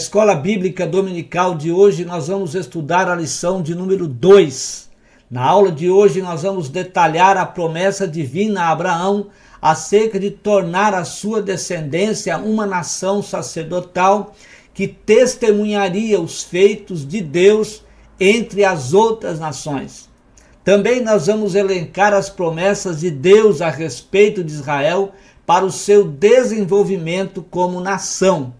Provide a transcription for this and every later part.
Escola Bíblica Dominical de hoje nós vamos estudar a lição de número 2. Na aula de hoje nós vamos detalhar a promessa divina a Abraão acerca de tornar a sua descendência uma nação sacerdotal que testemunharia os feitos de Deus entre as outras nações. Também nós vamos elencar as promessas de Deus a respeito de Israel para o seu desenvolvimento como nação.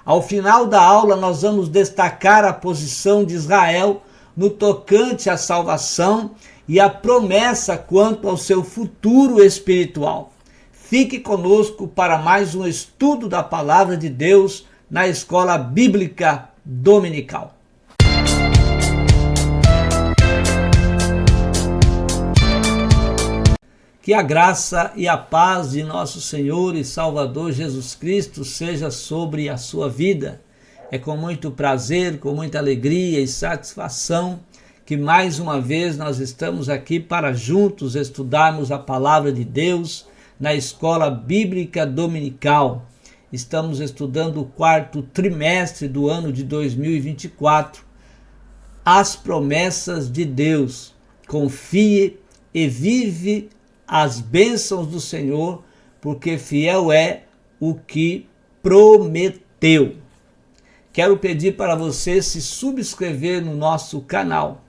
Ao final da aula, nós vamos destacar a posição de Israel no tocante à salvação e a promessa quanto ao seu futuro espiritual. Fique conosco para mais um estudo da Palavra de Deus na Escola Bíblica Dominical. Que a graça e a paz de nosso Senhor e Salvador Jesus Cristo seja sobre a sua vida. É com muito prazer, com muita alegria e satisfação que mais uma vez nós estamos aqui para juntos estudarmos a Palavra de Deus na Escola Bíblica Dominical. Estamos estudando o 4º trimestre do ano de 2024. As promessas de Deus. Confie e vive as bênçãos do Senhor, porque fiel é o que prometeu. Quero pedir para você se subscrever no nosso canal.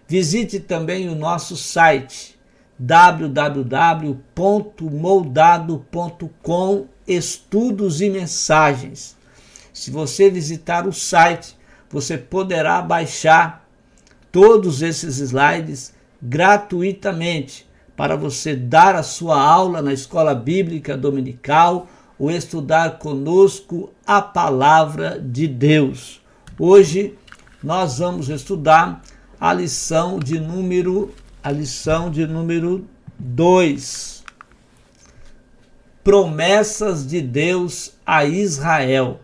Visite também o nosso site www.moldado.com Estudos e Mensagens. Se você visitar o site, você poderá baixar todos esses slides gratuitamente para você dar a sua aula na Escola Bíblica Dominical ou estudar conosco a Palavra de Deus. Hoje nós vamos estudar a lição de número 2. Promessas de Deus a Israel.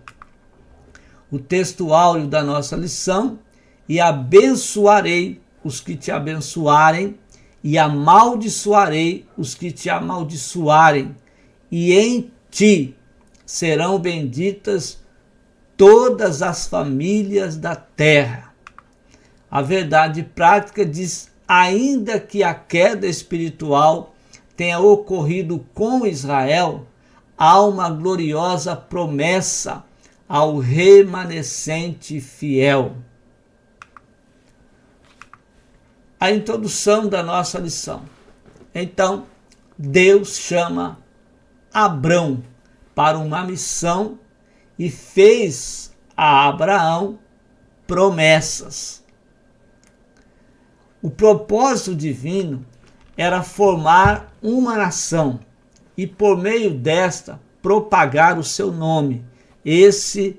O texto áureo da nossa lição: e abençoarei os que te abençoarem, e amaldiçoarei os que te amaldiçoarem, e em ti serão benditas todas as famílias da terra. A verdade prática diz: ainda que a queda espiritual tenha ocorrido com Israel, há uma gloriosa promessa ao remanescente fiel. A introdução da nossa lição. Então, Deus chama Abrão para uma missão e fez a Abraão promessas. O propósito divino era formar uma nação e, por meio desta, propagar o seu nome. Esse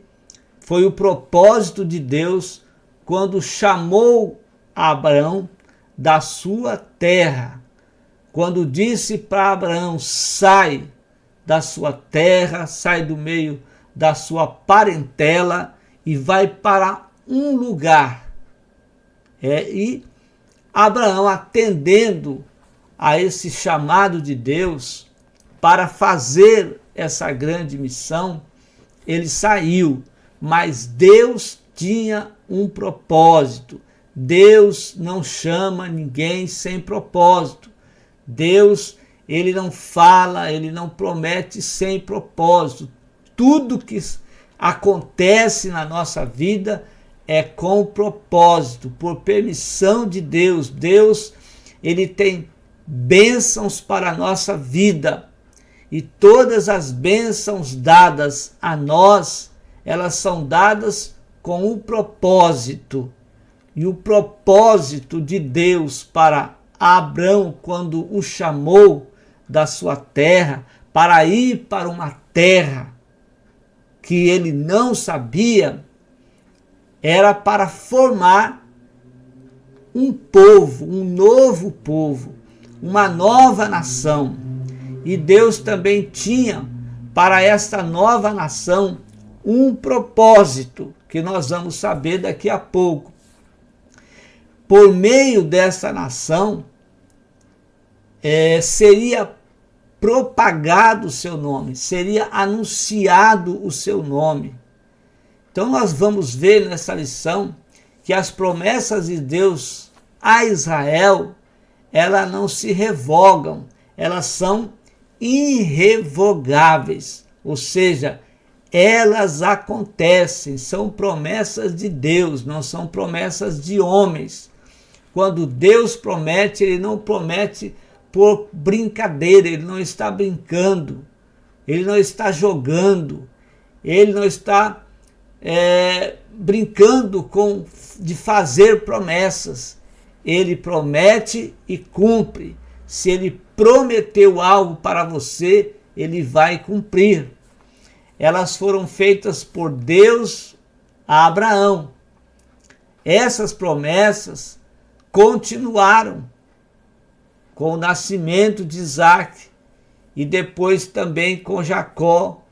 foi o propósito de Deus quando chamou Abrão da sua terra, quando disse para Abraão: sai da sua terra, sai do meio da sua parentela e vai para um lugar. E Abraão, atendendo a esse chamado de Deus para fazer essa grande missão, ele saiu, mas Deus tinha um propósito. Deus não chama ninguém sem propósito. Deus, ele não fala, ele não promete sem propósito. Tudo que acontece na nossa vida é com propósito, por permissão de Deus. Deus, ele tem bênçãos para a nossa vida. E todas as bênçãos dadas a nós, elas são dadas com um propósito. E o propósito de Deus para Abrão, quando o chamou da sua terra, para ir para uma terra que ele não sabia, era para formar um povo, um novo povo, uma nova nação. E Deus também tinha para esta nova nação um propósito, que nós vamos saber daqui a pouco. Por meio dessa nação, seria propagado o seu nome, seria anunciado o seu nome. Então nós vamos ver nessa lição que as promessas de Deus a Israel, elas não se revogam, elas são irrevogáveis, ou seja, elas acontecem, são promessas de Deus, não são promessas de homens. Quando Deus promete, ele não promete por brincadeira, ele não está brincando, ele não está jogando, ele não está brincando de fazer promessas. Ele promete e cumpre. Se ele prometeu algo para você, ele vai cumprir. Elas foram feitas por Deus a Abraão. Essas promessas continuaram com o nascimento de Isaac e depois também com Jacó,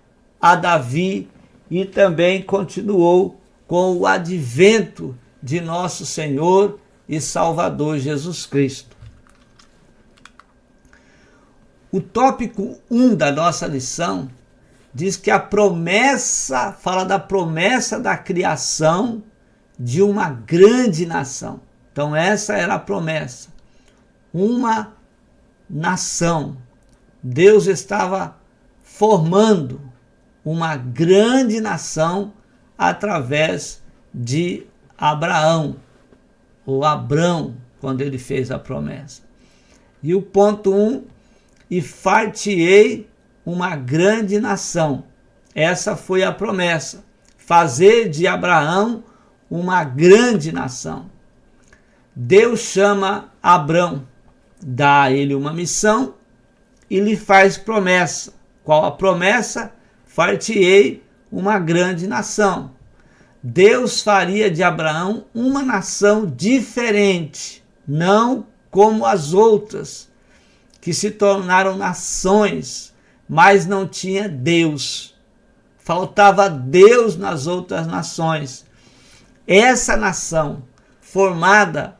a Davi, e também continuou com o advento de nosso Senhor e Salvador Jesus Cristo. O tópico 1 da nossa lição diz que a promessa, fala da promessa da criação de uma grande nação. Então essa era a promessa, uma nação. Deus estava formando uma grande nação através de Abraão, ou Abrão, quando ele fez a promessa. E o ponto 1, e far-te-ei uma grande nação. Essa foi a promessa, fazer de Abraão uma grande nação. Deus chama Abrão, dá a ele uma missão e lhe faz promessa. Qual a promessa? Far-te-ei uma grande nação. Deus faria de Abraão uma nação diferente, não como as outras, que se tornaram nações, mas não tinha Deus. Faltava Deus nas outras nações. Essa nação, formada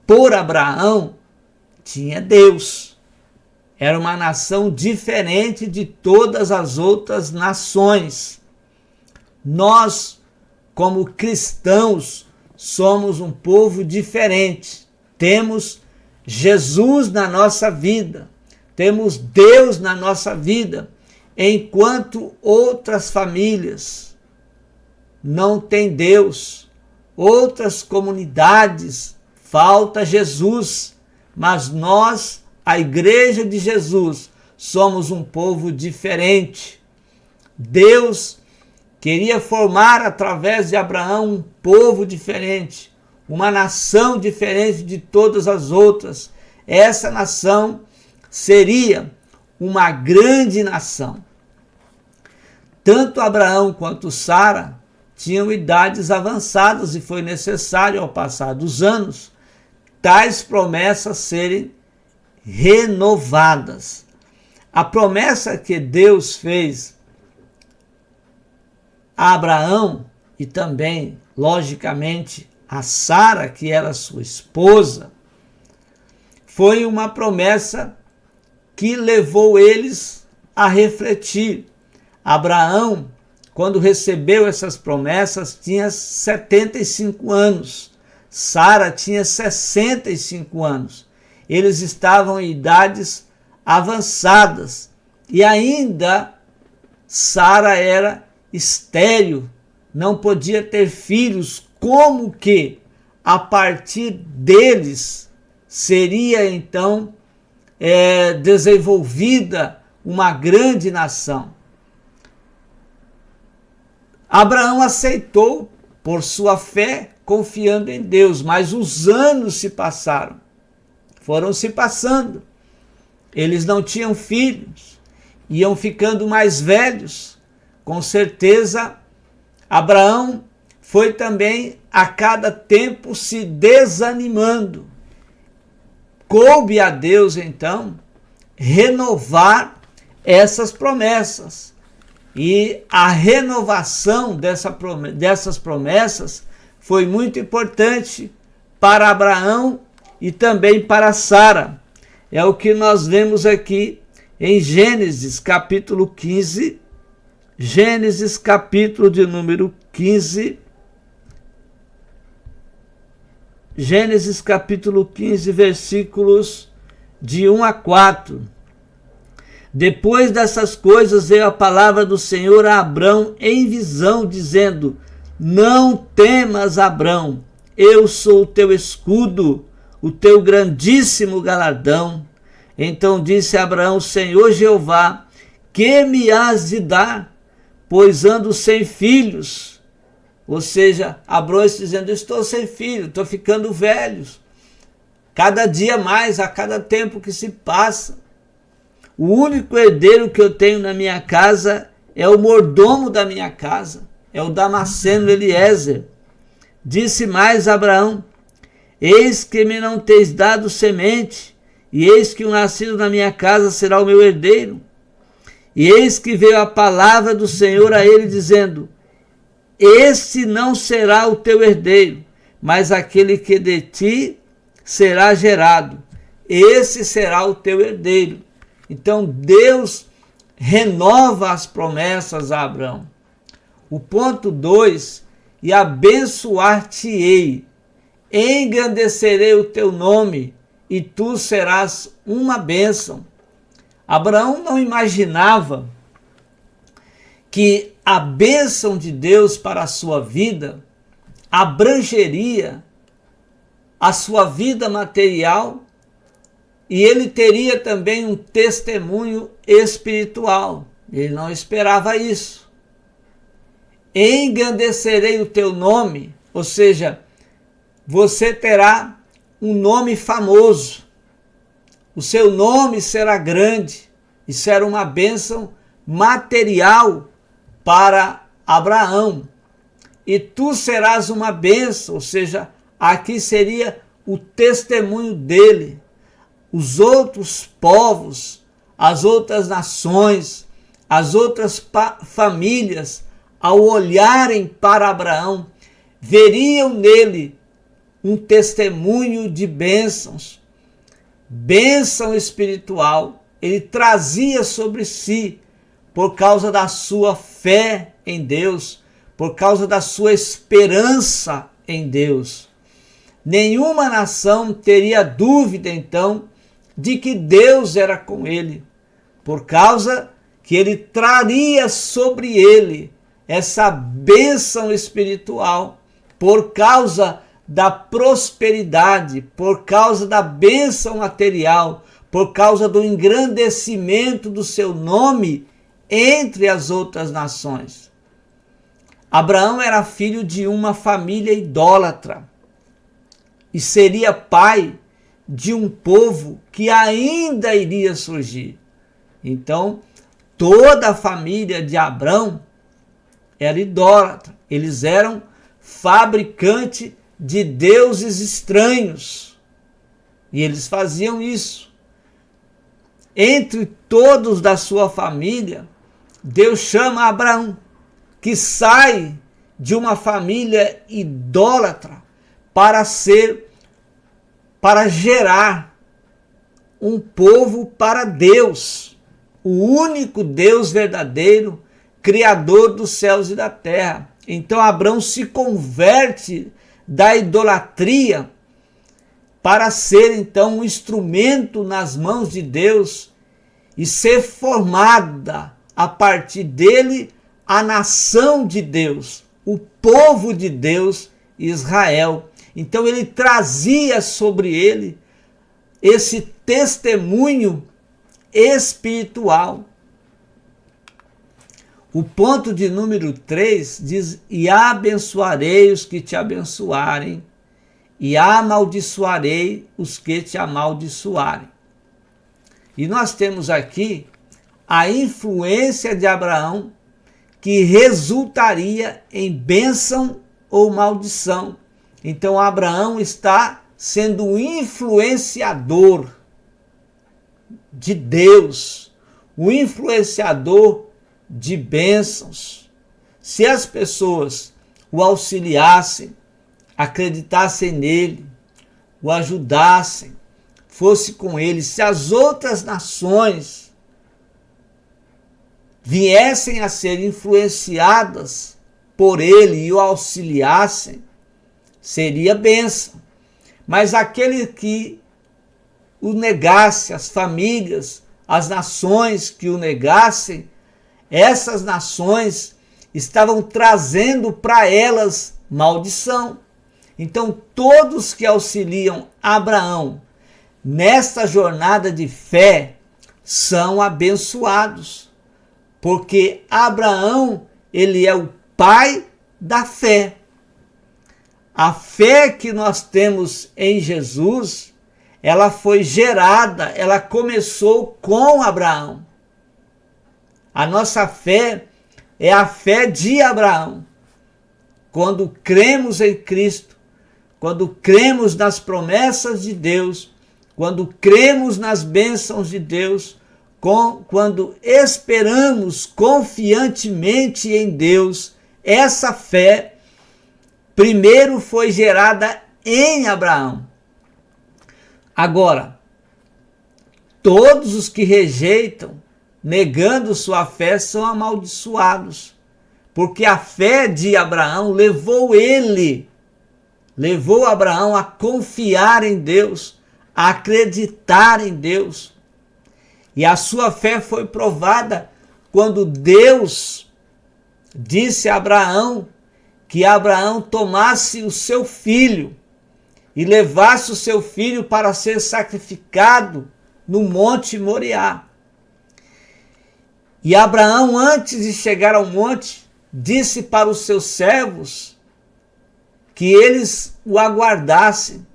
por Abraão, tinha Deus. Era uma nação diferente de todas as outras nações. Nós, como cristãos, somos um povo diferente. Temos Jesus na nossa vida, temos Deus na nossa vida, enquanto outras famílias não têm Deus, outras comunidades falta Jesus, mas nós, a Igreja de Jesus, somos um povo diferente. Deus queria formar através de Abraão um povo diferente, uma nação diferente de todas as outras. Essa nação seria uma grande nação. Tanto Abraão quanto Sara tinham idades avançadas e foi necessário, ao passar dos anos, tais promessas serem renovadas. A promessa que Deus fez a Abraão e também, logicamente, a Sara, que era sua esposa, foi uma promessa que levou eles a refletir. Abraão, quando recebeu essas promessas, tinha 75 anos. Sara tinha 65 anos. Eles estavam em idades avançadas e ainda Sara era estéril, não podia ter filhos. Como que a partir deles seria então desenvolvida uma grande nação? Abraão aceitou por sua fé, confiando em Deus, mas os anos se passaram, foram se passando. Eles não tinham filhos, iam ficando mais velhos. Com certeza, Abraão foi também a cada tempo se desanimando. Coube a Deus, então, renovar essas promessas. E a renovação dessas promessas foi muito importante para Abraão e também para Sara. É o que nós vemos aqui em Gênesis capítulo 15, Gênesis capítulo de número 15, Gênesis capítulo 15, versículos de 1 a 4. Depois dessas coisas veio a palavra do Senhor a Abrão em visão, dizendo: não temas, Abrão, eu sou o teu escudo, o teu grandíssimo galardão. Então disse Abraão: Senhor Jeová, que me has de dar, pois ando sem filhos? Ou seja, Abrão está dizendo: estou sem filho, estou ficando velho. Cada dia mais, a cada tempo que se passa. O único herdeiro que eu tenho na minha casa é o mordomo da minha casa, é o Damasceno Eliezer. Disse mais Abraão: eis que me não tens dado semente, e eis que o nascido na minha casa será o meu herdeiro. E eis que veio a palavra do Senhor a ele, dizendo: este não será o teu herdeiro, mas aquele que de ti será gerado, esse será o teu herdeiro. Então Deus renova as promessas a Abraão. O ponto 2, e abençoar-te-ei, engrandecerei o teu nome, e tu serás uma bênção. Abraão não imaginava que a bênção de Deus para a sua vida abrangeria a sua vida material, e ele teria também um testemunho espiritual. Ele não esperava isso. Engrandecerei o teu nome, ou seja, você terá um nome famoso. O seu nome será grande. Isso era uma bênção material para Abraão. E tu serás uma bênção, ou seja, aqui seria o testemunho dele. Os outros povos, as outras nações, as outras famílias, ao olharem para Abraão, veriam nele um testemunho de bênçãos, bênção espiritual. Ele trazia sobre si, por causa da sua fé em Deus, por causa da sua esperança em Deus. Nenhuma nação teria dúvida, então, de que Deus era com ele, por causa que ele traria sobre ele essa bênção espiritual, por causa da prosperidade, por causa da bênção material, por causa do engrandecimento do seu nome entre as outras nações. Abraão era filho de uma família idólatra e seria pai de um povo que ainda iria surgir. Então, toda a família de Abrão era idólatra. Eles eram fabricantes de deuses estranhos. E eles faziam isso. Entre todos da sua família, Deus chama Abraão, que sai de uma família idólatra para gerar um povo para Deus, o único Deus verdadeiro, Criador dos céus e da terra. Então Abraão se converte da idolatria para ser então um instrumento nas mãos de Deus e ser formada a partir dele a nação de Deus, o povo de Deus, Israel. Então ele trazia sobre ele esse testemunho espiritual. O ponto de número 3 diz: e abençoarei os que te abençoarem, e amaldiçoarei os que te amaldiçoarem. E nós temos aqui a influência de Abraão, que resultaria em bênção ou maldição. Então Abraão está sendo um influenciador de Deus, um influenciador de bênçãos. Se as pessoas o auxiliassem, acreditassem nele, o ajudassem, fosse com ele, se as outras nações viessem a ser influenciadas por ele e o auxiliassem, seria bênção. Mas aquele que o negasse, as famílias, as nações que o negassem, essas nações estavam trazendo para elas maldição. Então, todos que auxiliam Abraão nesta jornada de fé são abençoados, porque Abraão, ele é o pai da fé. A fé que nós temos em Jesus, ela foi gerada, ela começou com Abraão. A nossa fé é a fé de Abraão. Quando cremos em Cristo, quando cremos nas promessas de Deus, quando cremos nas bênçãos de Deus, quando esperamos confiantemente em Deus, essa fé primeiro foi gerada em Abraão. Agora, todos os que rejeitam, negando sua fé, são amaldiçoados, porque a fé de Abraão levou Abraão a confiar em Deus, a acreditar em Deus. E a sua fé foi provada quando Deus disse a Abraão que Abraão tomasse o seu filho e levasse o seu filho para ser sacrificado no Monte Moriá. E Abraão, antes de chegar ao monte, disse para os seus servos que eles o aguardassem,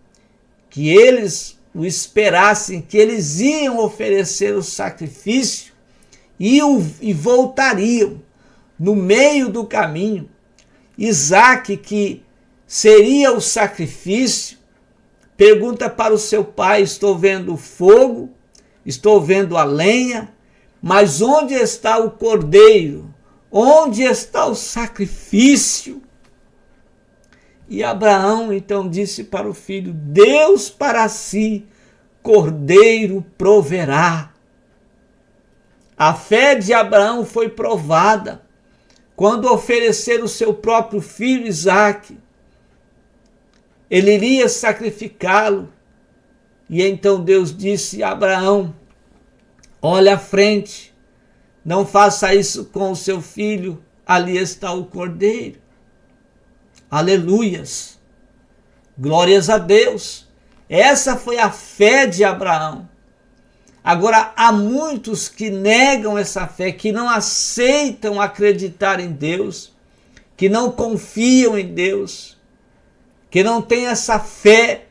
que eles o esperassem, que eles iam oferecer o sacrifício e voltariam. No meio do caminho, Isaque, que seria o sacrifício, pergunta para o seu pai: estou vendo o fogo, estou vendo a lenha, mas onde está o cordeiro? Onde está o sacrifício? E Abraão então disse para o filho: Deus para si cordeiro proverá. A fé de Abraão foi provada quando oferecer o seu próprio filho Isaque. Ele iria sacrificá-lo. E então Deus disse a Abraão: olha à frente, não faça isso com o seu filho, ali está o cordeiro. Aleluias, glórias a Deus. Essa foi a fé de Abraão. Agora, há muitos que negam essa fé, que não aceitam acreditar em Deus, que não confiam em Deus, que não têm essa fé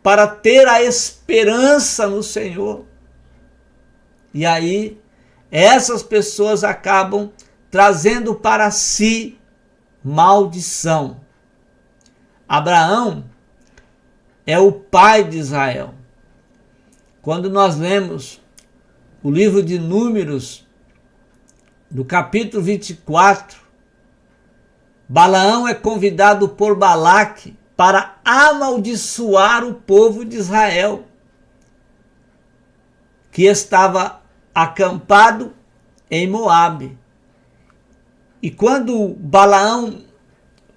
para ter a esperança no Senhor. E aí, essas pessoas acabam trazendo para si maldição. Abraão é o pai de Israel. Quando nós lemos o livro de Números, no capítulo 24, Balaão é convidado por Balaque para amaldiçoar o povo de Israel, que estava acampado em Moabe. E quando Balaão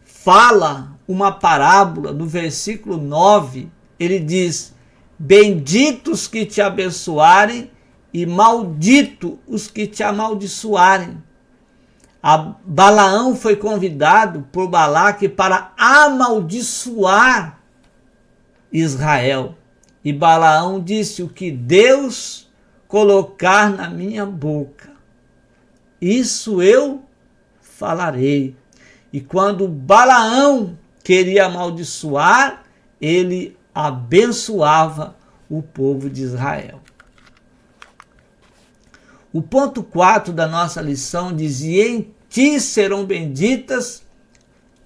fala uma parábola, no versículo 9, ele diz: benditos que te abençoarem e maldito os que te amaldiçoarem. Balaão foi convidado por Balaque para amaldiçoar Israel. E Balaão disse: o que Deus colocar na minha boca, isso eu falarei. E quando Balaão queria amaldiçoar, ele abençoava o povo de Israel. O ponto 4 da nossa lição diz: e em ti serão benditas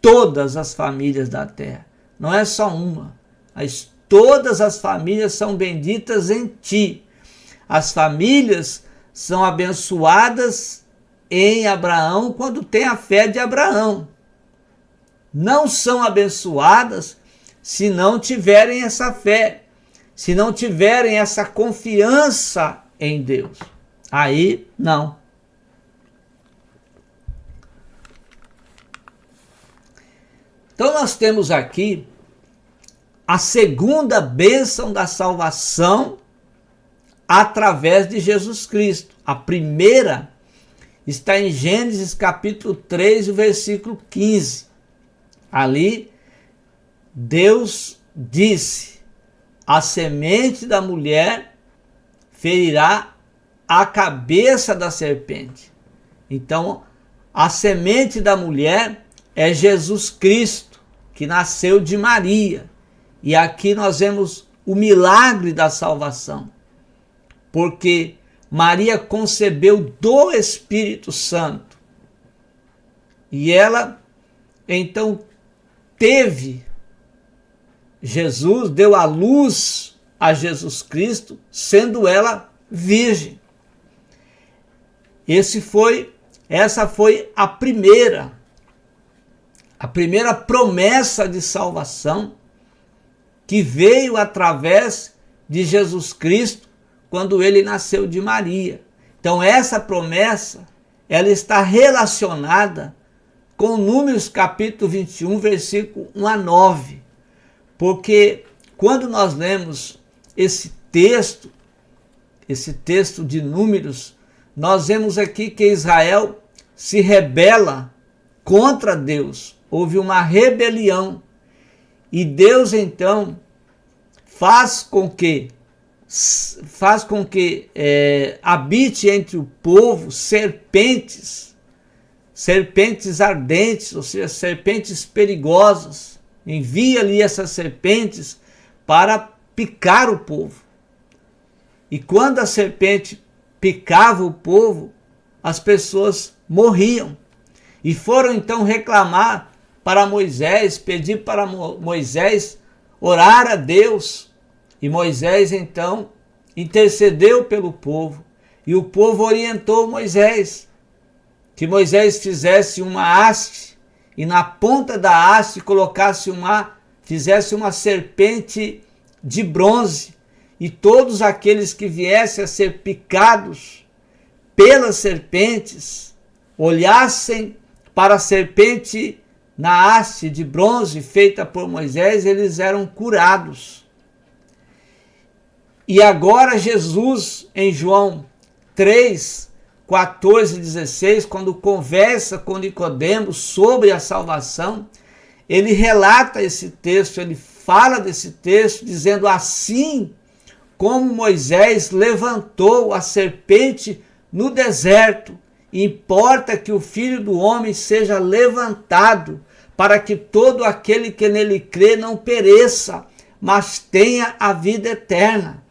todas as famílias da terra. Não é só uma, mas todas as famílias são benditas em ti. As famílias são abençoadas em Abraão quando tem a fé de Abraão. Não são abençoadas se não tiverem essa fé, se não tiverem essa confiança em Deus. Aí, não. Então nós temos aqui a segunda bênção da salvação através de Jesus Cristo. A primeira está em Gênesis capítulo 3, versículo 15. Ali, Deus disse: a semente da mulher ferirá a cabeça da serpente. Então, a semente da mulher é Jesus Cristo, que nasceu de Maria. E aqui nós vemos o milagre da salvação, porque Maria concebeu do Espírito Santo. E ela, então, teve Jesus, deu à luz a Jesus Cristo, sendo ela virgem. Essa foi a primeira promessa de salvação que veio através de Jesus Cristo quando ele nasceu de Maria. Então essa promessa, ela está relacionada com Números capítulo 21, versículo 1 a 9. Porque quando nós lemos esse texto de Números, nós vemos aqui que Israel se rebela contra Deus. Houve uma rebelião. E Deus então faz com que habite entre o povo serpentes ardentes, ou seja, serpentes perigosas. Envia ali essas serpentes para picar o povo. E quando a serpente picava o povo, as pessoas morriam. E foram então reclamar para Moisés, pedir para Moisés orar a Deus. E Moisés então intercedeu pelo povo. E o povo orientou Moisés que Moisés fizesse uma haste e na ponta da haste fizesse uma serpente de bronze. E todos aqueles que viessem a ser picados pelas serpentes olhassem para a serpente na haste de bronze feita por Moisés, eles eram curados. E agora Jesus, em João 3, 14 e 16, quando conversa com Nicodemos sobre a salvação, ele relata esse texto, ele fala desse texto, dizendo: assim como Moisés levantou a serpente no deserto, importa que o Filho do Homem seja levantado, para que todo aquele que nele crê não pereça, mas tenha a vida eterna.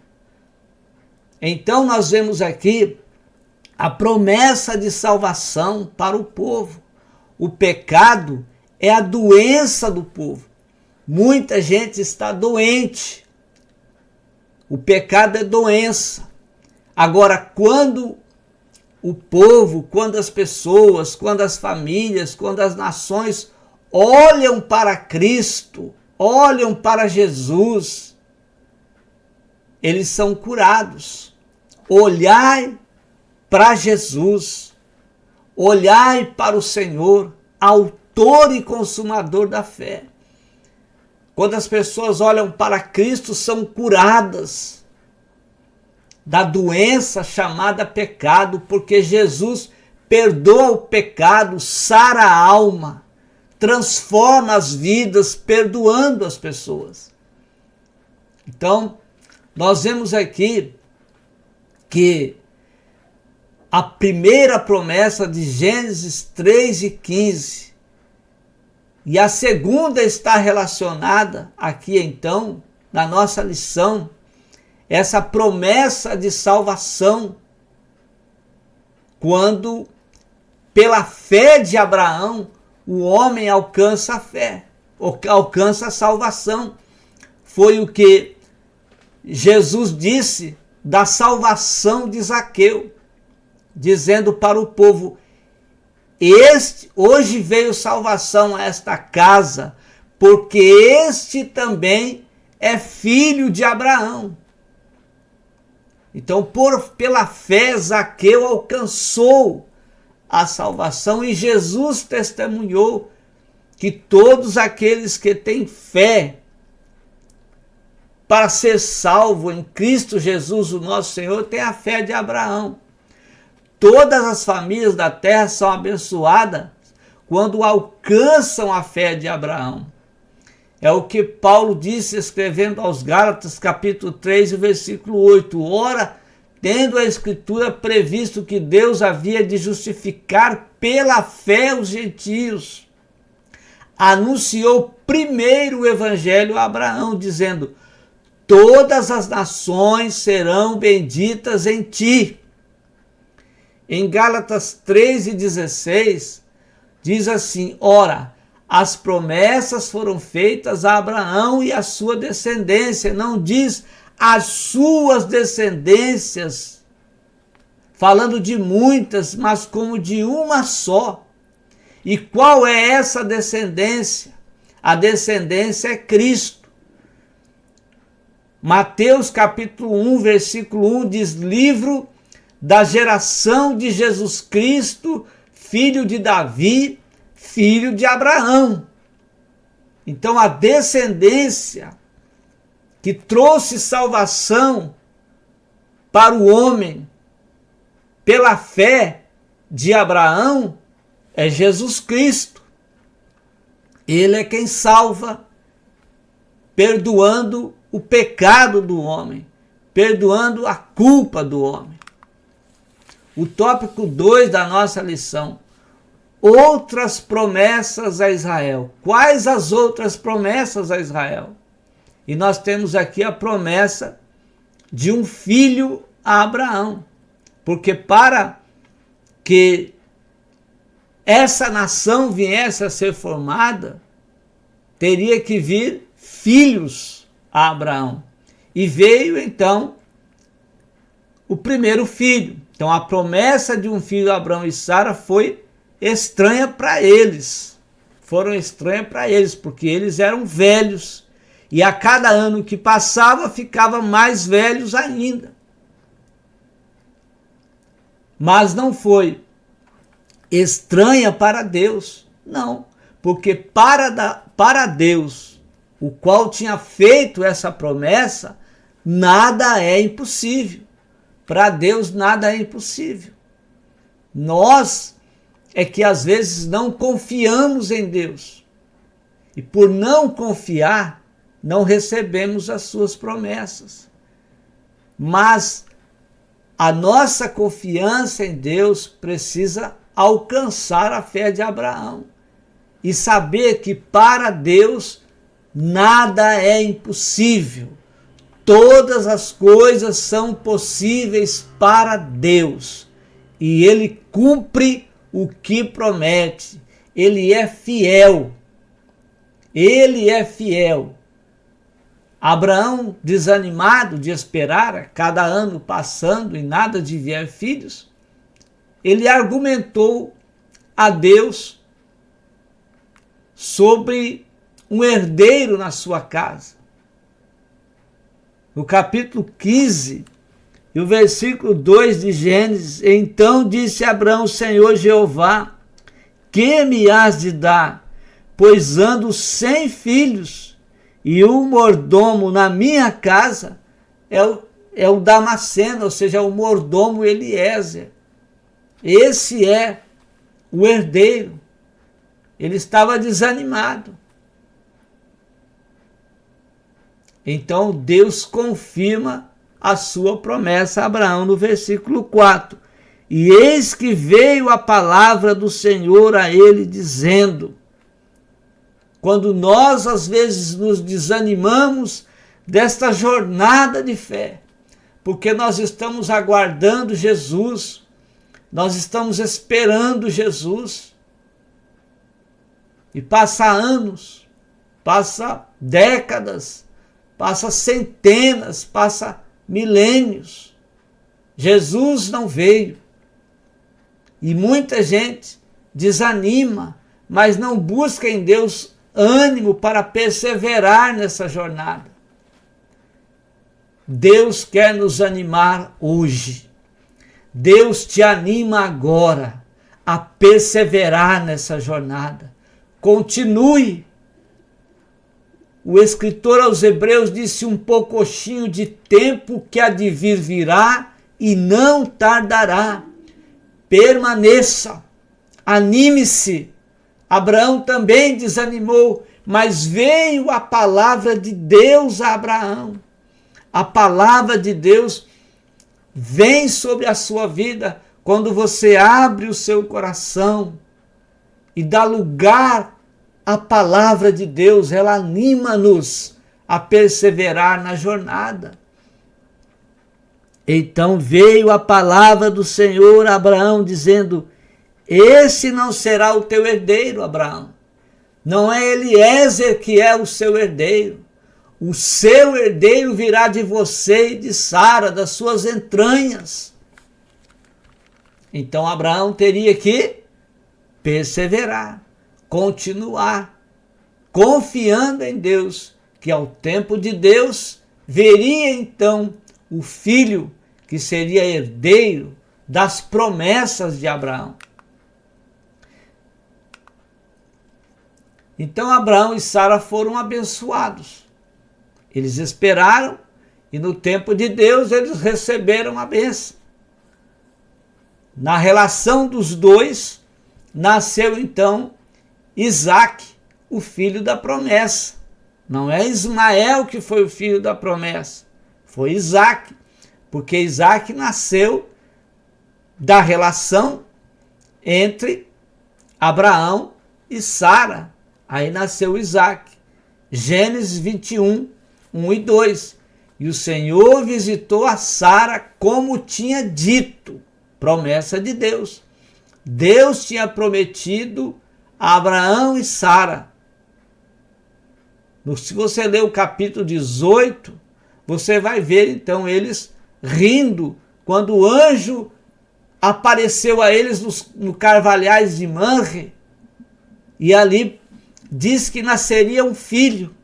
Então nós vemos aqui a promessa de salvação para o povo. O pecado é a doença do povo. Muita gente está doente. O pecado é doença. Agora, quando o povo, quando as pessoas, quando as famílias, quando as nações olham para Cristo, olham para Jesus, eles são curados. Olhai para Jesus, olhai para o Senhor, autor e consumador da fé. Quando as pessoas olham para Cristo, são curadas da doença chamada pecado, porque Jesus perdoa o pecado, sara a alma, transforma as vidas, perdoando as pessoas. Então, nós vemos aqui que a primeira promessa de Gênesis 3 e 15 e a segunda está relacionada aqui então, na nossa lição, essa promessa de salvação, quando pela fé de Abraão o homem alcança a fé, alcança a salvação. Foi o que Jesus disse da salvação de Zaqueu, dizendo para o povo: hoje veio salvação a esta casa, porque este também é filho de Abraão. Então, pela fé, Zaqueu alcançou a salvação e Jesus testemunhou que todos aqueles que têm fé para ser salvo em Cristo Jesus, o nosso Senhor, têm a fé de Abraão. Todas as famílias da terra são abençoadas quando alcançam a fé de Abraão. É o que Paulo disse escrevendo aos Gálatas, capítulo 3, versículo 8. Ora, tendo a Escritura previsto que Deus havia de justificar pela fé os gentios, anunciou primeiro o evangelho a Abraão, dizendo: todas as nações serão benditas em ti. Em Gálatas 3:16, diz assim: ora, as promessas foram feitas a Abraão e a sua descendência. Não diz as suas descendências, falando de muitas, mas como de uma só. E qual é essa descendência? A descendência é Cristo. Mateus capítulo 1, versículo 1 diz: livro da geração de Jesus Cristo, filho de Davi, filho de Abraão. Então a descendência que trouxe salvação para o homem pela fé de Abraão é Jesus Cristo. Ele é quem salva, perdoando o pecado do homem, perdoando a culpa do homem. O tópico 2 da nossa lição: outras promessas a Israel. Quais as outras promessas a Israel? E nós temos aqui a promessa de um filho a Abraão. Porque para que essa nação viesse a ser formada, teria que vir filhos a Abraão. E veio então o primeiro filho. Então a promessa de um filho a Abraão e Sara foi estranha para eles. Foram estranhas para eles, porque eles eram velhos. E a cada ano que passava, ficavam mais velhos ainda. Mas não foi estranha para Deus, não. Porque para Deus, o qual tinha feito essa promessa, nada é impossível. Para Deus, nada é impossível. Nós é que às vezes não confiamos em Deus. E por não confiar, não recebemos as suas promessas. Mas a nossa confiança em Deus precisa alcançar a fé de Abraão. E saber que para Deus nada é impossível. Todas as coisas são possíveis para Deus. E Ele cumpre o que promete. Ele é fiel. Ele é fiel. Abraão, desanimado de esperar, cada ano passando e nada de vier filhos, ele argumentou a Deus sobre um herdeiro na sua casa. No capítulo 15, e o versículo 2 de Gênesis: então disse Abraão: Senhor Jeová, que me has de dar? Pois ando sem filhos, e o mordomo na minha casa é o Damasceno, ou seja, o mordomo Eliezer. Esse é o herdeiro. Ele estava desanimado. Então Deus confirma a sua promessa a Abraão no versículo 4. E eis que veio a palavra do Senhor a ele dizendo. Quando nós às vezes nos desanimamos desta jornada de fé, porque nós estamos aguardando Jesus, nós estamos esperando Jesus, e passa anos, passa décadas, passa centenas, passa milênios, Jesus não veio, e muita gente desanima, mas não busca em Deus ânimo para perseverar nessa jornada. Deus quer nos animar hoje. Deus te anima agora a perseverar nessa jornada. continue. O escritor aos Hebreus disse: um poucochinho de tempo que há de vir virá e não tardará. Permaneça, anime-se. Abraão também desanimou, mas veio a palavra de Deus a Abraão. A palavra de Deus vem sobre a sua vida quando você abre o seu coração e dá lugar à palavra de Deus. Ela anima-nos a perseverar na jornada. Então veio a palavra do Senhor a Abraão dizendo: esse não será o teu herdeiro, Abraão. Não é Eliezer que é o seu herdeiro. O seu herdeiro virá de você e de Sara, das suas entranhas. Então Abraão teria que perseverar, continuar, confiando em Deus, que ao tempo de Deus veria então o filho que seria herdeiro das promessas de Abraão. Então Abraão e Sara foram abençoados. Eles esperaram e no tempo de Deus eles receberam a bênção. Na relação dos dois nasceu então Isaque, o filho da promessa. Não é Ismael que foi o filho da promessa, foi Isaque, porque Isaque nasceu da relação entre Abraão e Sara. Aí nasceu Isaque. Gênesis 21, 1 e 2. E o Senhor visitou a Sara como tinha dito. Promessa de Deus. Deus tinha prometido a Abraão e Sara. Se você ler o capítulo 18, você vai ver então eles rindo quando o anjo apareceu a eles no carvalhais de Manre, e ali diz que nasceria um filho.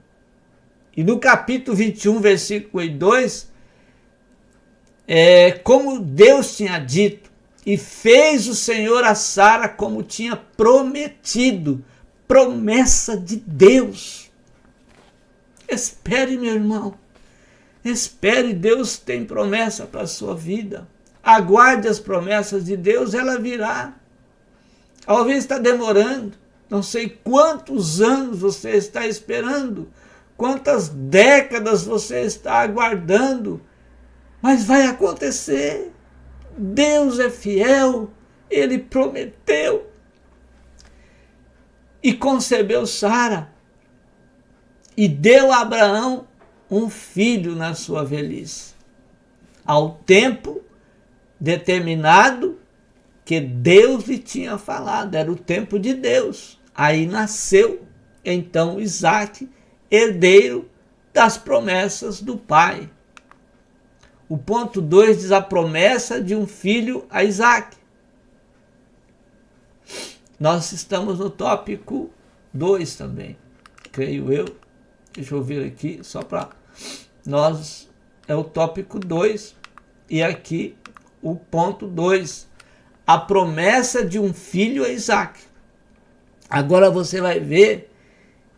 E no capítulo 21, versículo 2, como Deus tinha dito, e fez o Senhor a Sara como tinha prometido. Promessa de Deus. Espere, meu irmão. Espere, Deus tem promessa para a sua vida. Aguarde as promessas de Deus, ela virá. Talvez está demorando. Não sei quantos anos você está esperando, quantas décadas você está aguardando, mas vai acontecer. Deus é fiel, Ele prometeu. E concebeu Sara, e deu a Abraão um filho na sua velhice, ao tempo determinado que Deus lhe tinha falado, era o tempo de Deus. Aí nasceu então Isaque, herdeiro das promessas do pai. O ponto 2 diz a promessa de um filho a Isaque. Nós estamos no tópico 2 também, creio eu. Deixa eu ver aqui, só para nós, é o tópico 2, e aqui o ponto 2, a promessa de um filho a Isaque. Agora você vai ver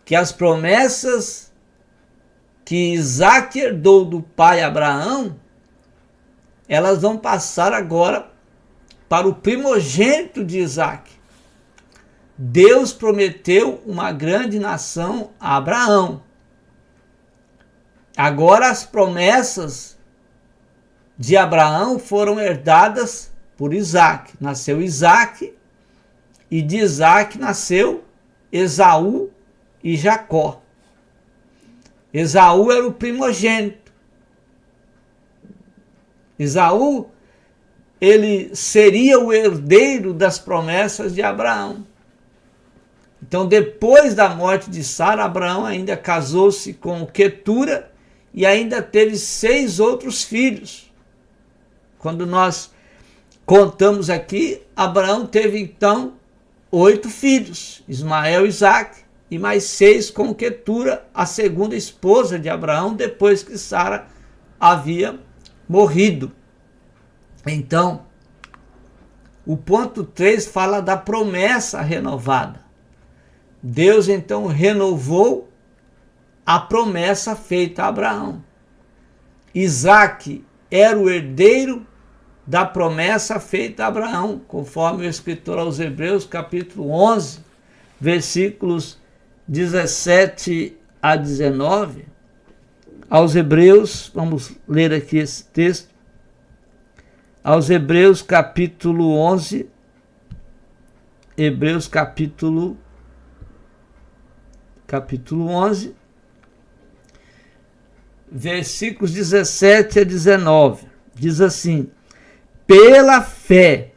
que as promessas que Isaque herdou do pai Abraão, elas vão passar agora para o primogênito de Isaque. Deus prometeu uma grande nação a Abraão. Agora as promessas de Abraão foram herdadas por Isaque. Nasceu Isaque, e de Isaque nasceu Esaú e Jacó. Esaú era o primogênito. Esaú, ele seria o herdeiro das promessas de Abraão. Então, depois da morte de Sara, Abraão ainda casou-se com Quetura e ainda teve 6 outros filhos. Quando nós contamos aqui, Abraão teve então 8 filhos, Ismael, Isaque, e mais 6 com Quetura, a segunda esposa de Abraão, depois que Sara havia morrido. Então, o ponto 3 fala da promessa renovada. Deus então renovou a promessa feita a Abraão. Isaque era o herdeiro da promessa feita a Abraão, conforme o escritor aos Hebreus, capítulo 11, versículos 17 a 19. Aos Hebreus, vamos ler aqui esse texto. Aos Hebreus, capítulo 11, Hebreus, capítulo 11, versículos 17 a 19. Diz assim: pela fé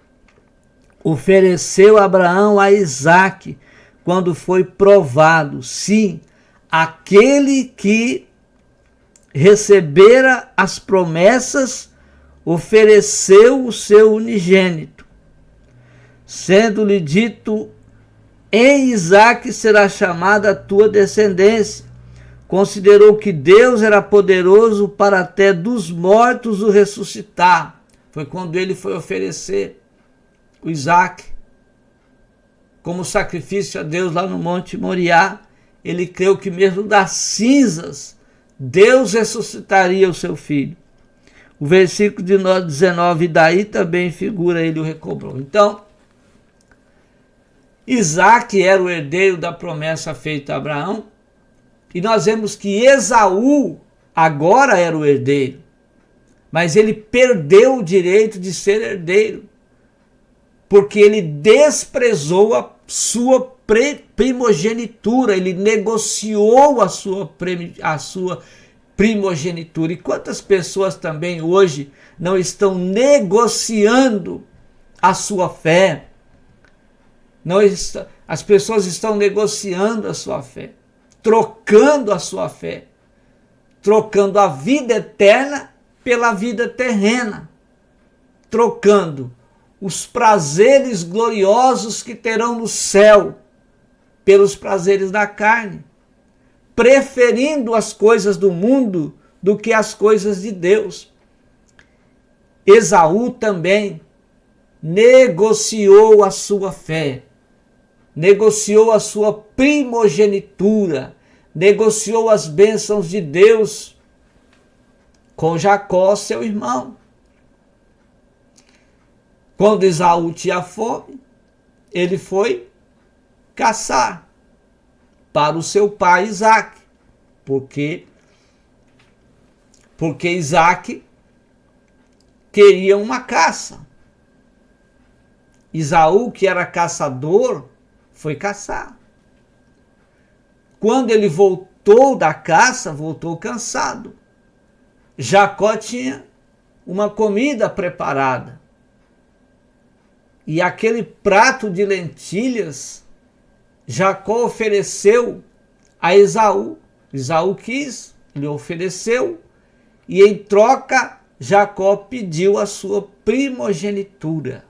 ofereceu Abraão a Isaque, quando foi provado, sim, aquele que recebera as promessas ofereceu o seu unigênito, sendo-lhe dito: em Isaque será chamada a tua descendência. Considerou que Deus era poderoso para até dos mortos o ressuscitar. Foi quando ele foi oferecer o Isaque como sacrifício a Deus lá no Monte Moriá. Ele creu que mesmo das cinzas Deus ressuscitaria o seu filho. O versículo de 19, daí também figura ele o recobrou. Então, Isaque era o herdeiro da promessa feita a Abraão, e nós vemos que Esaú agora era o herdeiro, mas ele perdeu o direito de ser herdeiro, porque ele desprezou a sua primogenitura, ele negociou a sua primogenitura. E quantas pessoas também hoje não estão negociando a sua fé? As pessoas estão negociando a sua fé, trocando a sua fé, trocando a vida eterna pela vida terrena, trocando os prazeres gloriosos que terão no céu pelos prazeres da carne, preferindo as coisas do mundo do que as coisas de Deus. Esaú também negociou a sua fé, negociou a sua primogenitura, negociou as bênçãos de Deus com Jacó, seu irmão. Quando Esaú tinha fome, ele foi caçar para o seu pai Isaque, porque Isaque queria uma caça. Esaú, que era caçador, foi caçar. Quando ele voltou da caça, voltou cansado. Jacó tinha uma comida preparada. E aquele prato de lentilhas, Jacó ofereceu a Esaú. Esaú quis, lhe ofereceu, e em troca, Jacó pediu a sua primogenitura.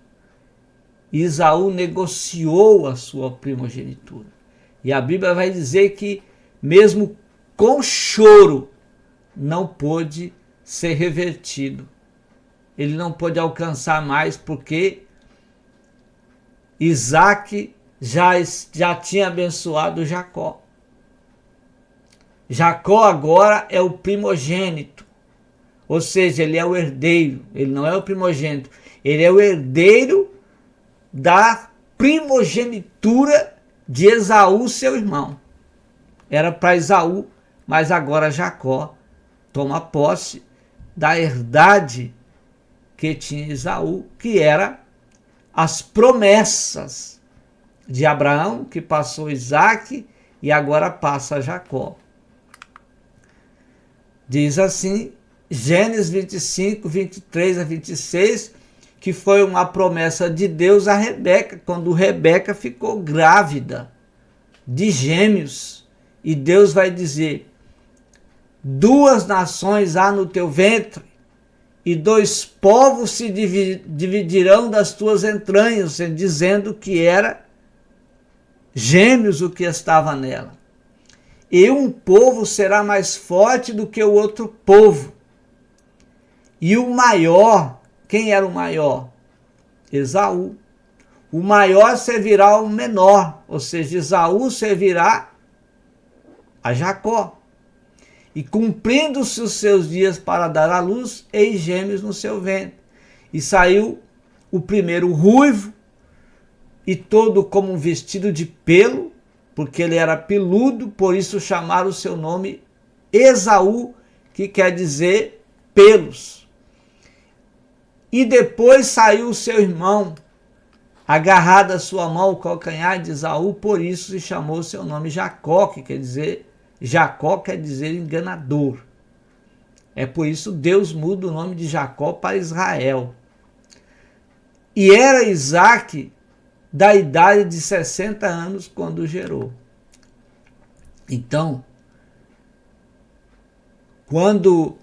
Esaú negociou a sua primogenitura. E a Bíblia vai dizer que, mesmo com choro, não pôde ser revertido. Ele não pôde alcançar mais, porque Isaque já tinha abençoado Jacó. Jacó agora é o primogênito, ou seja, ele é o herdeiro, ele não é o primogênito, ele é o herdeiro da primogenitura de Esaú, seu irmão. Era para Esaú, mas agora Jacó toma posse da herdade que tinha Esaú, que era as promessas de Abraão, que passou Isaque e agora passa a Jacó. Diz assim, Gênesis 25, 23 a 26, que foi uma promessa de Deus a Rebeca, quando Rebeca ficou grávida de gêmeos. E Deus vai dizer: 2 nações há no teu ventre, e 2 povos se dividirão das tuas entranhas, dizendo que era gêmeos o que estava nela. E um povo será mais forte do que o outro povo. E o maior, quem era o maior? Esaú. o maior servirá ao menor, ou seja, Esaú servirá a Jacó. E cumprindo-se os seus dias para dar à luz, eis gêmeos no seu ventre. E saiu o primeiro ruivo, e todo como um vestido de pelo, porque ele era peludo, por isso chamaram o seu nome Esaú, que quer dizer pelos. E depois saiu o seu irmão, agarrado a sua mão, o calcanhar de Esaú, por isso se chamou seu nome Jacó, que quer dizer enganador. É por isso Deus muda o nome de Jacó para Israel. E era Isaque da idade de 60 anos quando o gerou. Então, quando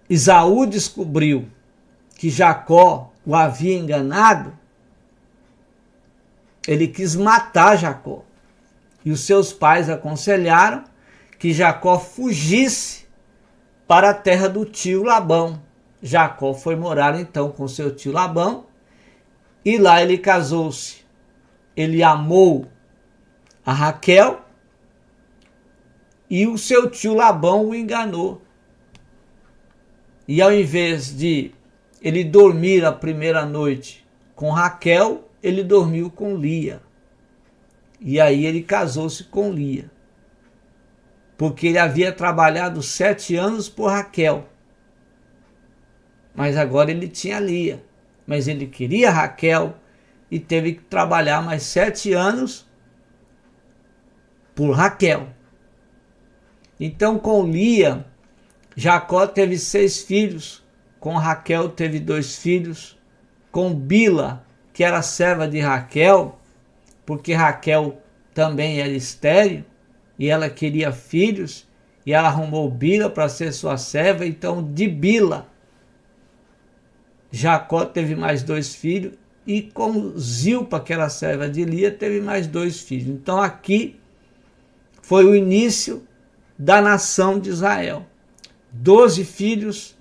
Esaú descobriu que Jacó o havia enganado, ele quis matar Jacó. E os seus pais aconselharam que Jacó fugisse para a terra do tio Labão. Jacó foi morar então com seu tio Labão e lá ele casou-se. Ele amou a Raquel e o seu tio Labão o enganou. E ao invés de ele dormir a primeira noite com Raquel, ele dormiu com Lia. E aí ele casou-se com Lia. Porque ele havia trabalhado 7 anos por Raquel. Mas agora ele tinha Lia. Mas ele queria Raquel e teve que trabalhar mais 7 anos por Raquel. Então com Lia, Jacó teve 6 filhos. Com Raquel teve 2 filhos. Com Bila, que era serva de Raquel, porque Raquel também era estéril e ela queria filhos, e ela arrumou Bila para ser sua serva. Então de Bila Jacó teve mais 2 filhos, e com Zilpa, que era serva de Lia, teve mais 2 filhos. Então aqui foi o início da nação de Israel. 12 filhos,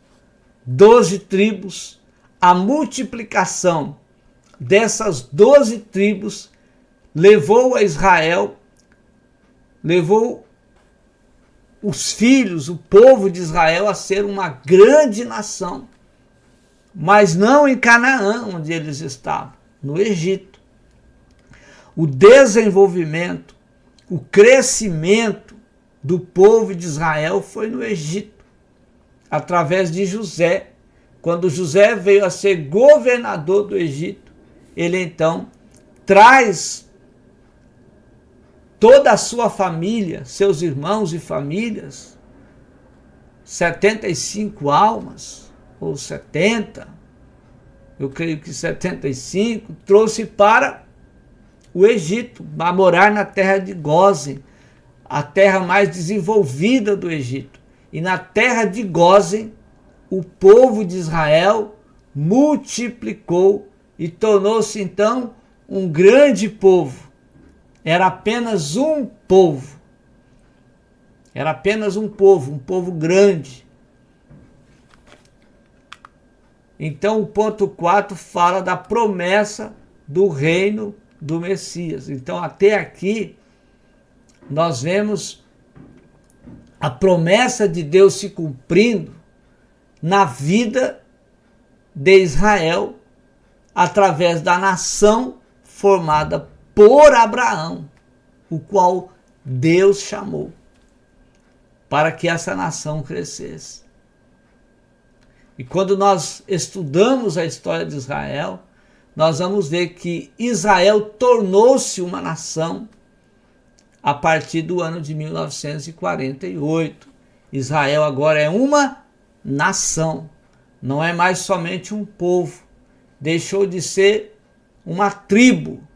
12 tribos. A multiplicação dessas 12 tribos levou a Israel, levou os filhos, o povo de Israel a ser uma grande nação. Mas não em Canaã, onde eles estavam, no Egito. O desenvolvimento, o crescimento do povo de Israel foi no Egito, através de José. Quando José veio a ser governador do Egito, ele então traz toda a sua família, seus irmãos e famílias, 75 almas, ou 70, eu creio que 75, trouxe para o Egito, a morar na terra de Gósen, a terra mais desenvolvida do Egito. E na terra de Gósen, o povo de Israel multiplicou e tornou-se então um grande povo. Era apenas um povo. Era apenas um povo grande. Então o ponto 4 fala da promessa do reino do Messias. Então até aqui nós vemos a promessa de Deus se cumprindo na vida de Israel através da nação formada por Abraão, o qual Deus chamou para que essa nação crescesse. E quando nós estudamos a história de Israel, nós vamos ver que Israel tornou-se uma nação a partir do ano de 1948. Israel agora é uma nação, não é mais somente um povo. Deixou de ser uma tribo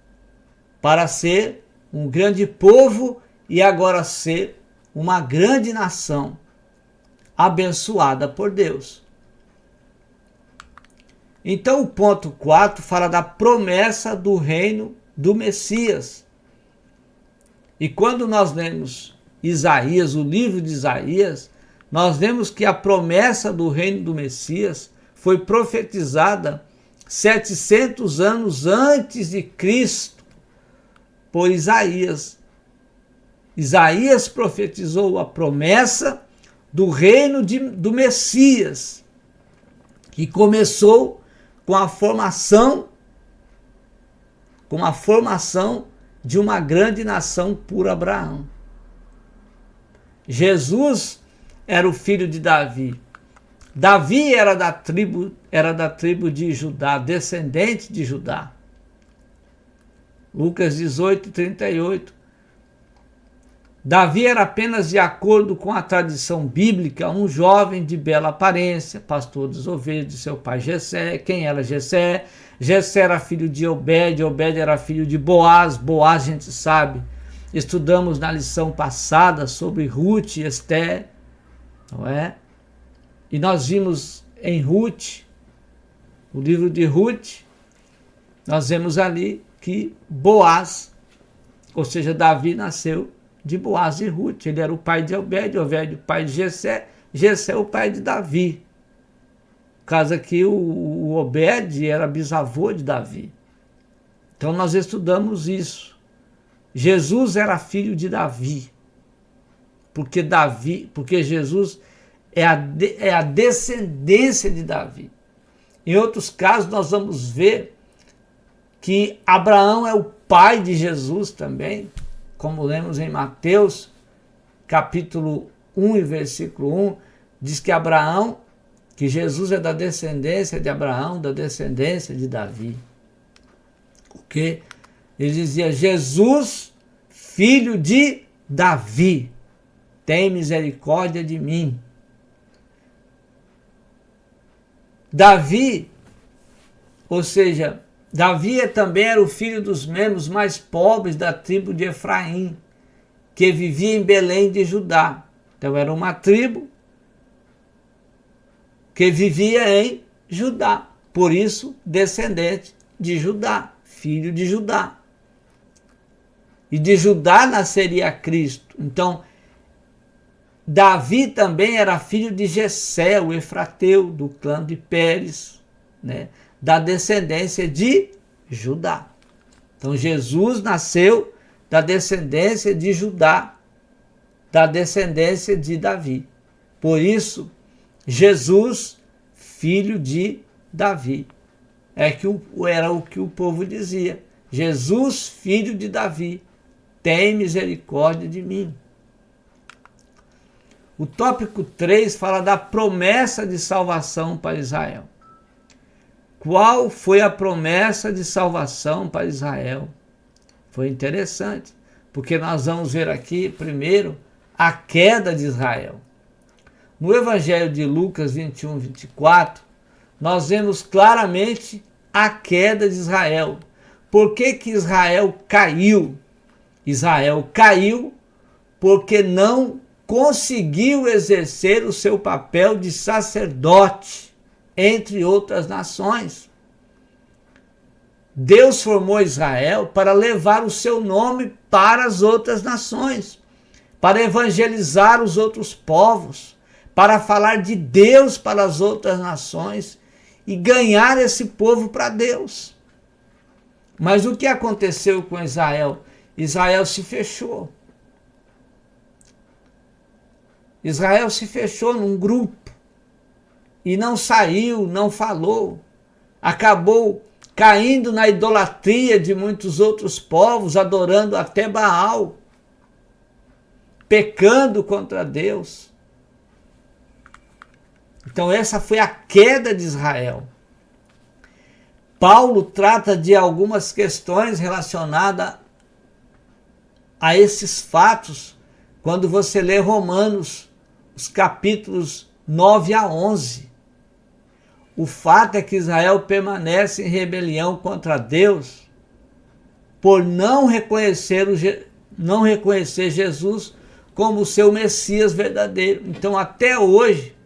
para ser um grande povo e agora ser uma grande nação abençoada por Deus. Então o ponto 4 fala da promessa do reino do Messias. E quando nós lemos Isaías, o livro de Isaías, nós vemos que a promessa do reino do Messias foi profetizada 700 anos antes de Cristo, por Isaías. Isaías profetizou a promessa do reino do Messias, que começou com a formação de uma grande nação por Abraão. Jesus era o filho de Davi. Davi era da tribo de Judá, descendente de Judá. Lucas 18, 38. Davi era apenas, de acordo com a tradição bíblica, um jovem de bela aparência, pastor das ovelhas de seu pai Jessé. Quem era Jessé? Jessé era filho de Obed, Obed era filho de Boaz. Boaz, a gente sabe, estudamos na lição passada sobre Ruth e Esté, não é? E nós vimos em Ruth, o livro de Ruth, nós vemos ali que Boaz, ou seja, Davi nasceu de Boaz e Ruth. Ele era o pai de Obed, Obed o pai de Jessé, Jessé o pai de Davi. Caso que o Obed era bisavô de Davi. Então nós estudamos isso. Jesus era filho de Davi, porque Jesus é a descendência de Davi. Em outros casos nós vamos ver que Abraão é o pai de Jesus também, como lemos em Mateus, capítulo 1 e versículo 1, diz que Jesus é da descendência de Abraão, da descendência de Davi. Porque ele dizia: Jesus, filho de Davi, tem misericórdia de mim. Davi, ou seja, Davi também era o filho dos membros mais pobres da tribo de Efraim, que vivia em Belém de Judá. Então era uma tribo que vivia em Judá, por isso descendente de Judá, filho de Judá. E de Judá nasceria Cristo. Então, Davi também era filho de Jessé, o efrateu, do clã de Pérez, né, da descendência de Judá. Então, Jesus nasceu da descendência de Judá, da descendência de Davi. Por isso, Jesus, filho de Davi. Era o que o povo dizia: Jesus, filho de Davi, tem misericórdia de mim. O tópico 3 fala da promessa de salvação para Israel. Qual foi a promessa de salvação para Israel? Foi interessante, porque nós vamos ver aqui, primeiro, a queda de Israel. No Evangelho de Lucas 21, 24, nós vemos claramente a queda de Israel. Por que Israel caiu? Israel caiu porque não conseguiu exercer o seu papel de sacerdote entre outras nações. Deus formou Israel para levar o seu nome para as outras nações, para evangelizar os outros povos, para falar de Deus para as outras nações e ganhar esse povo para Deus. Mas o que aconteceu com Israel? Israel se fechou. Israel se fechou num grupo e não saiu, não falou. Acabou caindo na idolatria de muitos outros povos, adorando até Baal, pecando contra Deus. Então essa foi a queda de Israel. Paulo trata de algumas questões relacionadas a esses fatos quando você lê Romanos, os capítulos 9 a 11. O fato é que Israel permanece em rebelião contra Deus por não reconhecer Jesus como o seu Messias verdadeiro. Então, até hoje,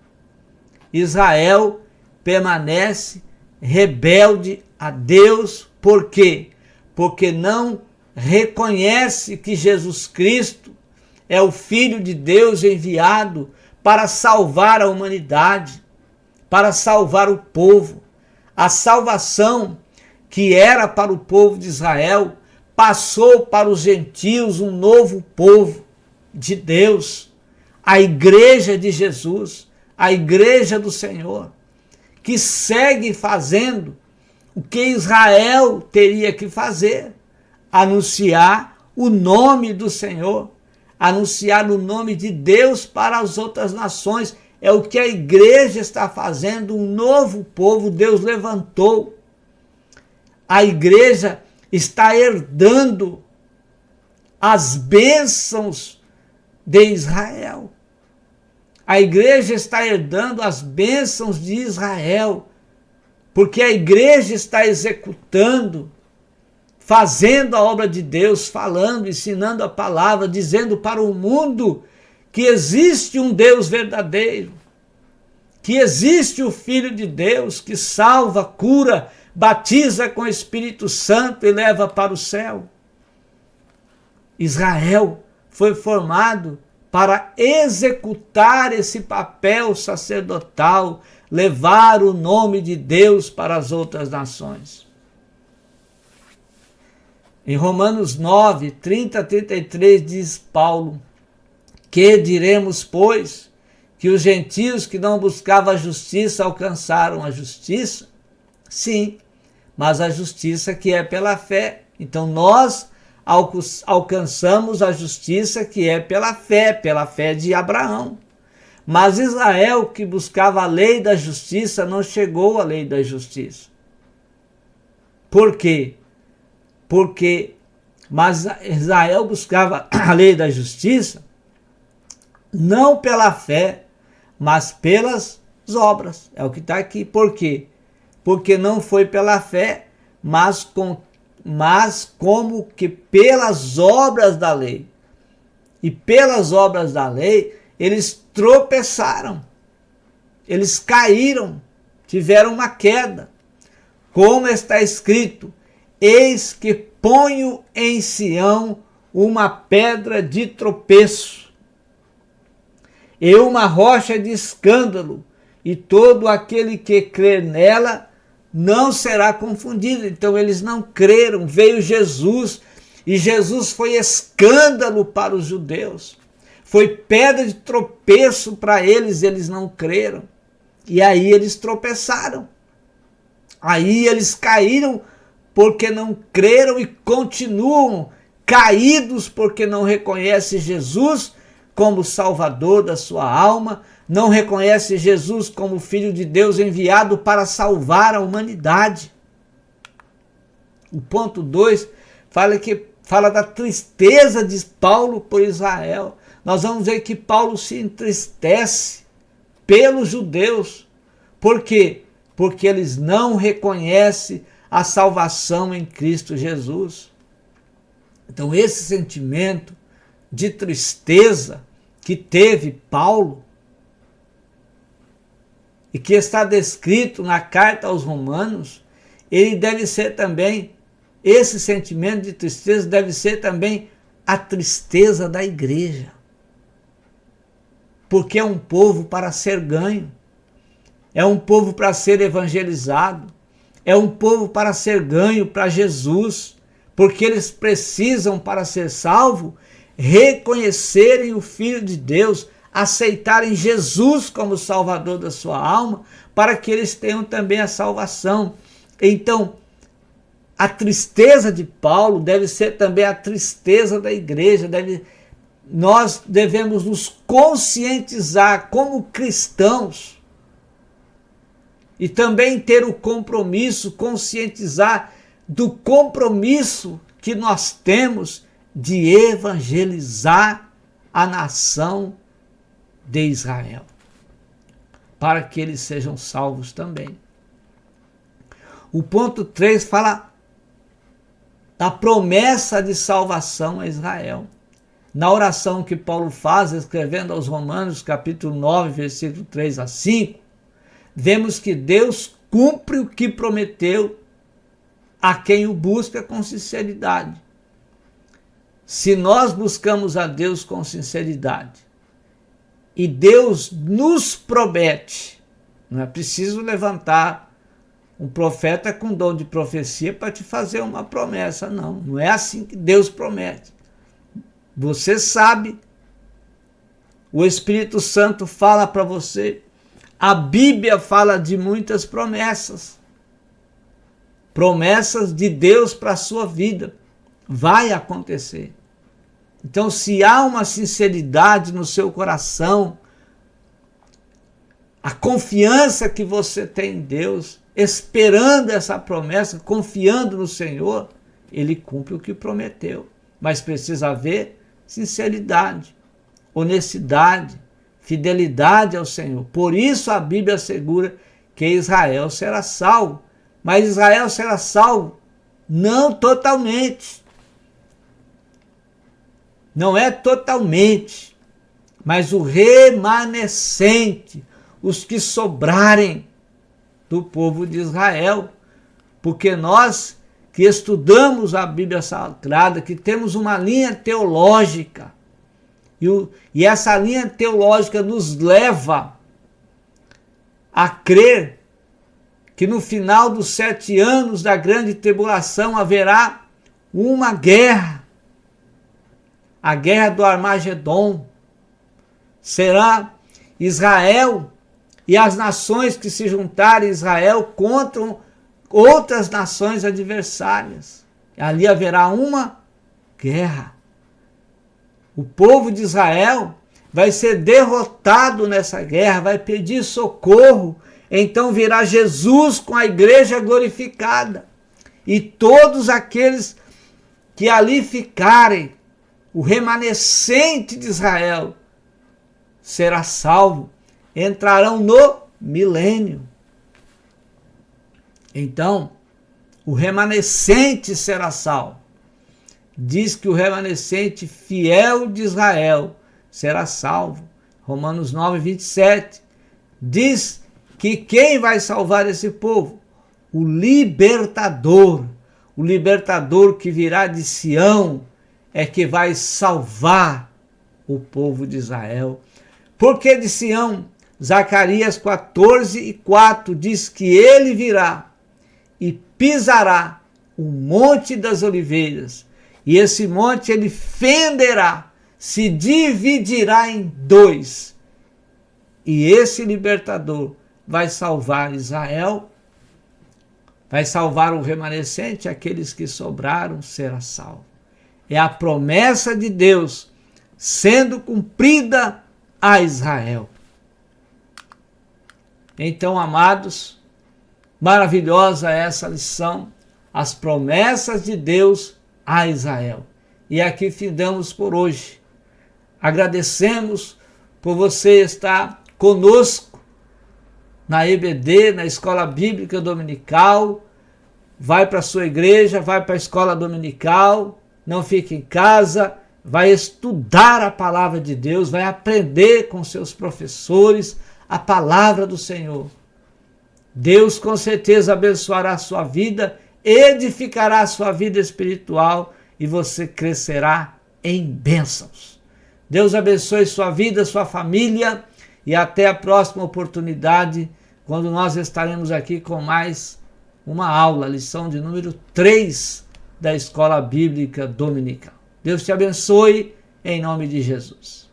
Israel permanece rebelde a Deus. Por quê? Porque não reconhece que Jesus Cristo é o Filho de Deus enviado para salvar a humanidade, para salvar o povo. A salvação que era para o povo de Israel passou para os gentios, um novo povo de Deus, a igreja de Jesus, a igreja do Senhor, que segue fazendo o que Israel teria que fazer: anunciar o nome do Senhor, anunciar o nome de Deus para as outras nações. É o que a igreja está fazendo, um novo povo Deus levantou. A igreja está herdando as bênçãos de Israel. A igreja está herdando as bênçãos de Israel, porque a igreja está executando, fazendo a obra de Deus, falando, ensinando a palavra, dizendo para o mundo que existe um Deus verdadeiro, que existe o Filho de Deus que salva, cura, batiza com o Espírito Santo e leva para o céu. Israel foi formado para executar esse papel sacerdotal, levar o nome de Deus para as outras nações. Em Romanos 9, 30 a 33 diz Paulo: que diremos, pois, que os gentios que não buscavam a justiça alcançaram a justiça? Sim, mas a justiça que é pela fé. Então nós alcançamos a justiça que é pela fé de Abraão. Mas Israel, que buscava a lei da justiça, não chegou à lei da justiça. Por quê? Mas Israel buscava a lei da justiça não pela fé, mas pelas obras. É o que está aqui. Por quê? Porque não foi pela fé, mas como que pelas obras da lei. E pelas obras da lei, eles tropeçaram, eles caíram, tiveram uma queda. Como está escrito: eis que ponho em Sião uma pedra de tropeço e uma rocha de escândalo, e todo aquele que crer nela não será confundido. Então eles não creram. Veio Jesus, e Jesus foi escândalo para os judeus, foi pedra de tropeço para eles, eles não creram. E aí eles tropeçaram, aí eles caíram porque não creram e continuam caídos porque não reconhecem Jesus como Salvador da sua alma, não reconhece Jesus como Filho de Deus enviado para salvar a humanidade. O ponto 2 fala da tristeza de Paulo por Israel. Nós vamos ver que Paulo se entristece pelos judeus. Por quê? Porque eles não reconhecem a salvação em Cristo Jesus. Então esse sentimento de tristeza que teve Paulo, e que está descrito na carta aos Romanos, ele deve ser também, esse sentimento de tristeza deve ser também a tristeza da igreja. Porque é um povo para ser ganho, é um povo para ser evangelizado, é um povo para ser ganho para Jesus, porque eles precisam, para ser salvo, reconhecerem o Filho de Deus, aceitarem Jesus como Salvador da sua alma, para que eles tenham também a salvação. Então, a tristeza de Paulo deve ser também a tristeza da igreja. Nós devemos nos conscientizar como cristãos e também ter o compromisso, conscientizar do compromisso que nós temos de evangelizar a nação de Israel, para que eles sejam salvos também. O ponto 3 fala da promessa de salvação a Israel. Na oração que Paulo faz, escrevendo aos Romanos, capítulo 9, versículo 3 a 5, vemos que Deus cumpre o que prometeu a quem o busca com sinceridade. Se nós buscamos a Deus com sinceridade, e Deus nos promete, não é preciso levantar um profeta com dom de profecia para te fazer uma promessa. Não, não é assim que Deus promete. Você sabe, o Espírito Santo fala para você, a Bíblia fala de muitas promessas. Promessas de Deus para a sua vida. Vai acontecer. Então, se há uma sinceridade no seu coração, a confiança que você tem em Deus, esperando essa promessa, confiando no Senhor, Ele cumpre o que prometeu. Mas precisa haver sinceridade, honestidade, fidelidade ao Senhor. Por isso a Bíblia assegura que Israel será salvo. Mas Israel será salvo não totalmente. Não é totalmente, mas o remanescente, os que sobrarem do povo de Israel. Porque nós que estudamos a Bíblia Sagrada, que temos uma linha teológica, e essa linha teológica nos leva a crer que no final dos 7 anos da grande tribulação haverá uma guerra, a guerra do Armagedon. Será Israel e as nações que se juntarem a Israel contra outras nações adversárias. Ali haverá uma guerra. O povo de Israel vai ser derrotado nessa guerra, vai pedir socorro. Então virá Jesus com a igreja glorificada. E todos aqueles que ali ficarem, o remanescente de Israel, será salvo. Entrarão no milênio. Então, o remanescente será salvo. Diz que o remanescente fiel de Israel será salvo. Romanos 9, 27. Diz que quem vai salvar esse povo? O libertador que virá de Sião, é que vai salvar o povo de Israel. Por que de Sião? Zacarias 14:4 diz que ele virá e pisará o monte das oliveiras, e esse monte ele fenderá, se dividirá em 2, e esse libertador vai salvar Israel, vai salvar o remanescente, aqueles que sobraram será salvo. É a promessa de Deus sendo cumprida a Israel. Então, amados, maravilhosa essa lição, as promessas de Deus a Israel. E aqui findamos por hoje. Agradecemos por você estar conosco na EBD, na Escola Bíblica Dominical. Vai para a sua igreja, vai para a escola dominical, não fique em casa, vai estudar a palavra de Deus, vai aprender com seus professores a palavra do Senhor. Deus com certeza abençoará a sua vida, edificará a sua vida espiritual e você crescerá em bênçãos. Deus abençoe sua vida, sua família e até a próxima oportunidade, quando nós estaremos aqui com mais uma aula, lição de número 3 da Escola Bíblica Dominical. Deus te abençoe em nome de Jesus.